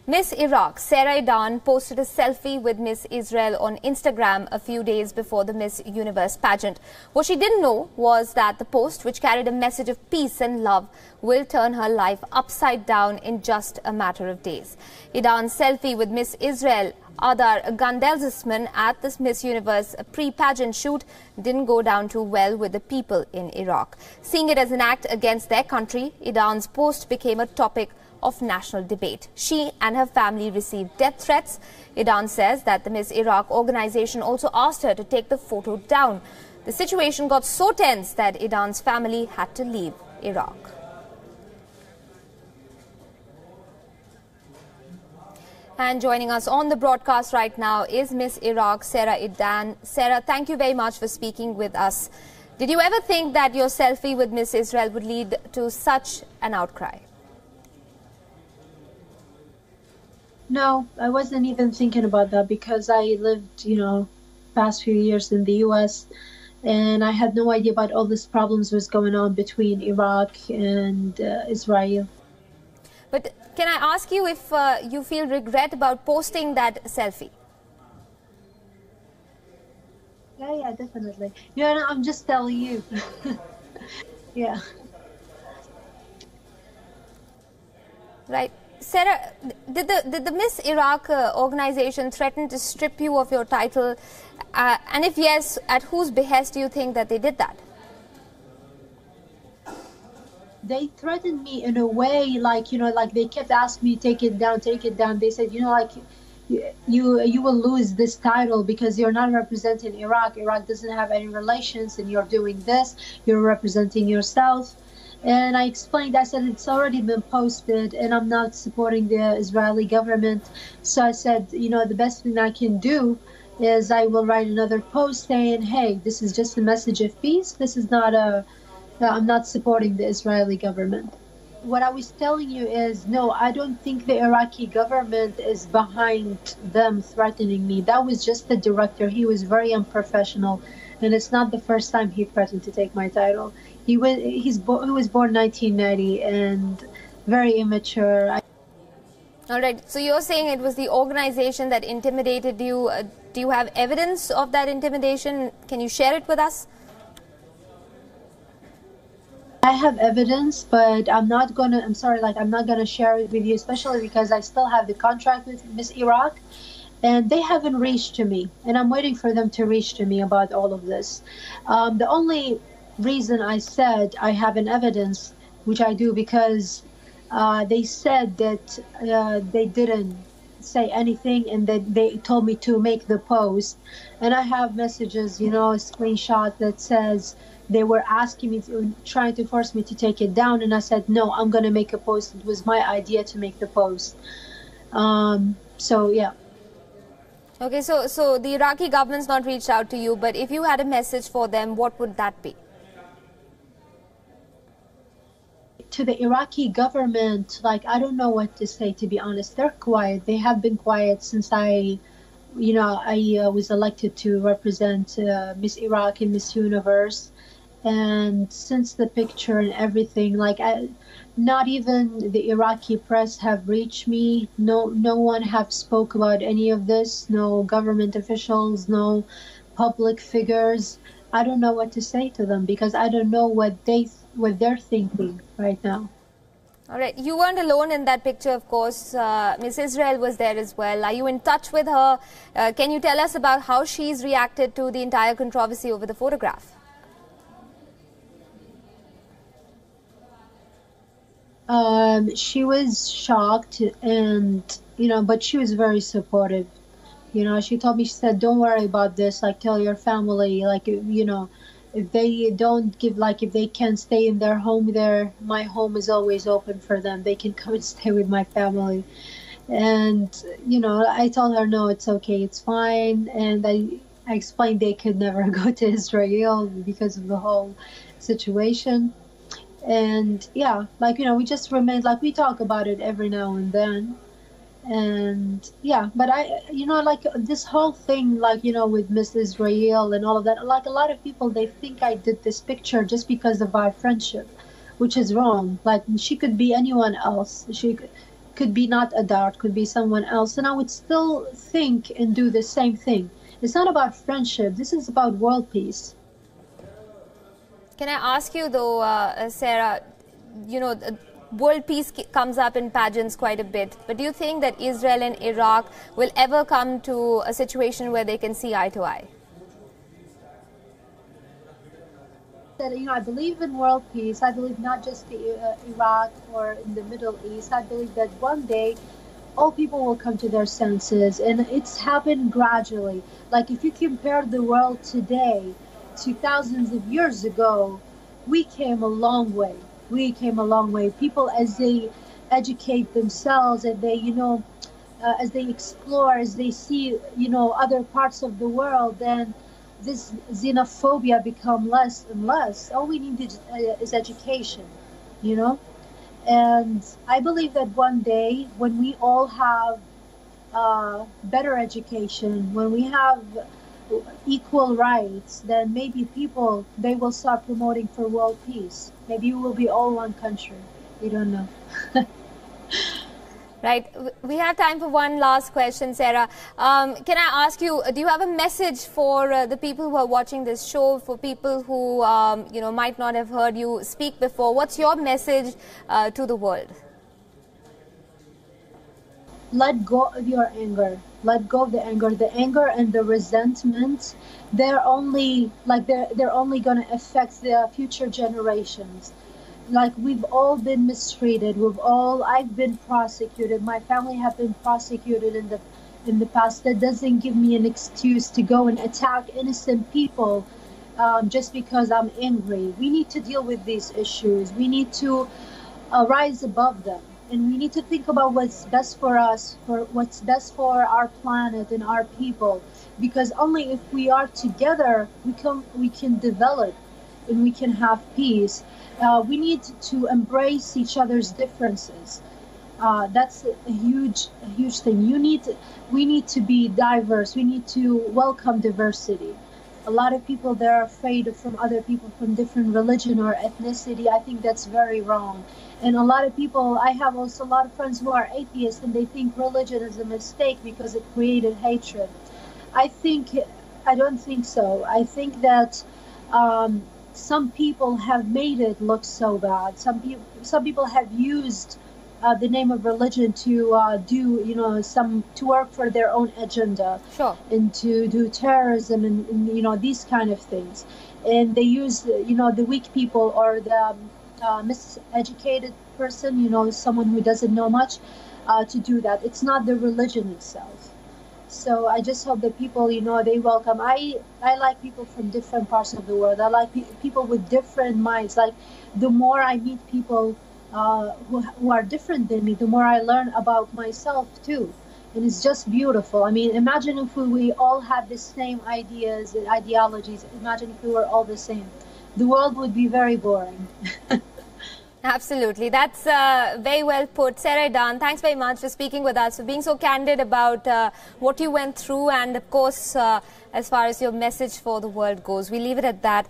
Miss Iraq Sarah Idan posted a selfie with Miss Israel on Instagram a few days before the Miss Universe pageant. What she didn't know was that the post, which carried a message of peace and love, will turn her life upside down in just a matter of days. Idan's selfie with Miss Israel Adar Gandelsman at this Miss Universe pre-pageant shoot didn't go down too well with the people in Iraq. Seeing it as an act against their country, Idan's post became a topic of national debate. She and her family received death threats. Idan says that the Miss Iraq organization also asked her to take the photo down. The situation got so tense that Idan's family had to leave Iraq. And joining us on the broadcast right now is Miss Iraq Sarah Idan. Sarah, thank you very much for speaking with us. Did you ever think that your selfie with Miss Israel would lead to such an outcry? No, I wasn't even thinking about that because I lived, past few years in the U.S. and I had no idea about all these problems was going on between Iraq and Israel. But can I ask you if you feel regret about posting that selfie? Yeah, definitely. No, I'm just telling you. Yeah. Right. Sarah, did the Miss Iraq organization threaten to strip you of your title? And if yes, at whose behest do you think that they did that? They threatened me in a way, like they kept asking me, take it down, take it down. They said, you will lose this title because you're not representing Iraq. Iraq doesn't have any relations and you're doing this. You're representing yourself. And I explained, I said, it's already been posted and I'm not supporting the Israeli government. So I said, the best thing I can do is I will write another post saying, hey, this is just a message of peace. This is not I'm not supporting the Israeli government. What I was telling you is, no, I don't think the Iraqi government is behind them threatening me. That was just the director. He was very unprofessional. And it's not the first time he threatened to take my title. He was born 1990 and very immature. All right. So you're saying it was the organization that intimidated you. Do you have evidence of that intimidation? Can you share it with us? I have evidence, but I'm not gonna share it with you, especially because I still have the contract with Miss Iraq. And they haven't reached to me, and I'm waiting for them to reach to me about all of this. The only reason I said I have an evidence, which I do, because they said that they didn't say anything and that they told me to make the post. And I have messages, a screenshot that says they were asking me, trying to force me to take it down. And I said, no, I'm going to make a post. It was my idea to make the post. So, yeah. Okay, so the Iraqi government's not reached out to you, but if you had a message for them, what would that be? To the Iraqi government, I don't know what to say, to be honest. They're quiet. They have been quiet since I was elected to represent Miss Iraq in Miss Universe. And since the picture and everything, not even the Iraqi press have reached me. No one have spoke about any of this. No government officials, no public figures. I don't know what to say to them because I don't know what they're thinking right now. All right. You weren't alone in that picture, of course. Miss Israel was there as well. Are you in touch with her? Can you tell us about how she's reacted to the entire controversy over the photograph? She was shocked and, but she was very supportive. She told me, she said, don't worry about this. Tell your family, if they don't give, if they can't stay in their home there, my home is always open for them. They can come and stay with my family. And, I told her, no, it's okay. It's fine. And I explained they could never go to Israel because of the whole situation. And yeah, we just remained, we talk about it every now and then. And yeah, but this whole thing, with Miss Israel and all of that, a lot of people, they think I did this picture just because of our friendship, which is wrong. She could be anyone else. She could be not a dart, could be someone else, and I would still think and do the same thing. It's not about friendship. This is about world peace. Can I ask you though, Sarah, world peace comes up in pageants quite a bit, but do you think that Israel and Iraq will ever come to a situation where they can see eye to eye? I believe in world peace. I believe not just Iraq or in the Middle East. I believe that one day all people will come to their senses, and it's happened gradually. Like if you compare the world today to thousands of years ago, we came a long way. We came a long way. People, as they educate themselves, and they, as they explore, as they see, other parts of the world, then this xenophobia become less and less. All we need is education, And I believe that one day, when we all have better education, when we have equal rights, then maybe people, they will start promoting for world peace. Maybe we will be all one country. We don't know. Right. We have time for one last question, Sarah. Can I ask you, do you have a message for the people who are watching this show, for people who, might not have heard you speak before? What's your message to the world? Let go of your anger. Let go of the anger and the resentment. They're only going to affect the future generations. Like, we've all been mistreated. I've been prosecuted. My family have been prosecuted in the past. That doesn't give me an excuse to go and attack innocent people just because I'm angry. We need to deal with these issues. We need to rise above them. And we need to think about what's best for us, for what's best for our planet and our people. Because only if we are together, we can develop and we can have peace. We need to embrace each other's differences. That's a huge thing. We need to be diverse. We need to welcome diversity. A lot of people, they're afraid from other people from different religion or ethnicity. I think that's very wrong. And a lot of people, I have also a lot of friends who are atheists, and they think religion is a mistake because it created hatred. I don't think so. I think that some people have made it look so bad. Some people have used the name of religion to to work for their own agenda. Sure. And to do terrorism and these kind of things. And they use the weak people or the miseducated person, someone who doesn't know much, to do that. It's not the religion itself. So I just hope that people, they welcome. I like people from different parts of the world. I like people with different minds. Like, the more I meet people who are different than me, the more I learn about myself too. And it's just beautiful. I mean, imagine if we all had the same ideas and ideologies. Imagine if we were all the same. The world would be very boring. Absolutely. That's very well put. Sarah Idan, thanks very much for speaking with us, for being so candid about what you went through, and of course, as far as your message for the world goes. We leave it at that.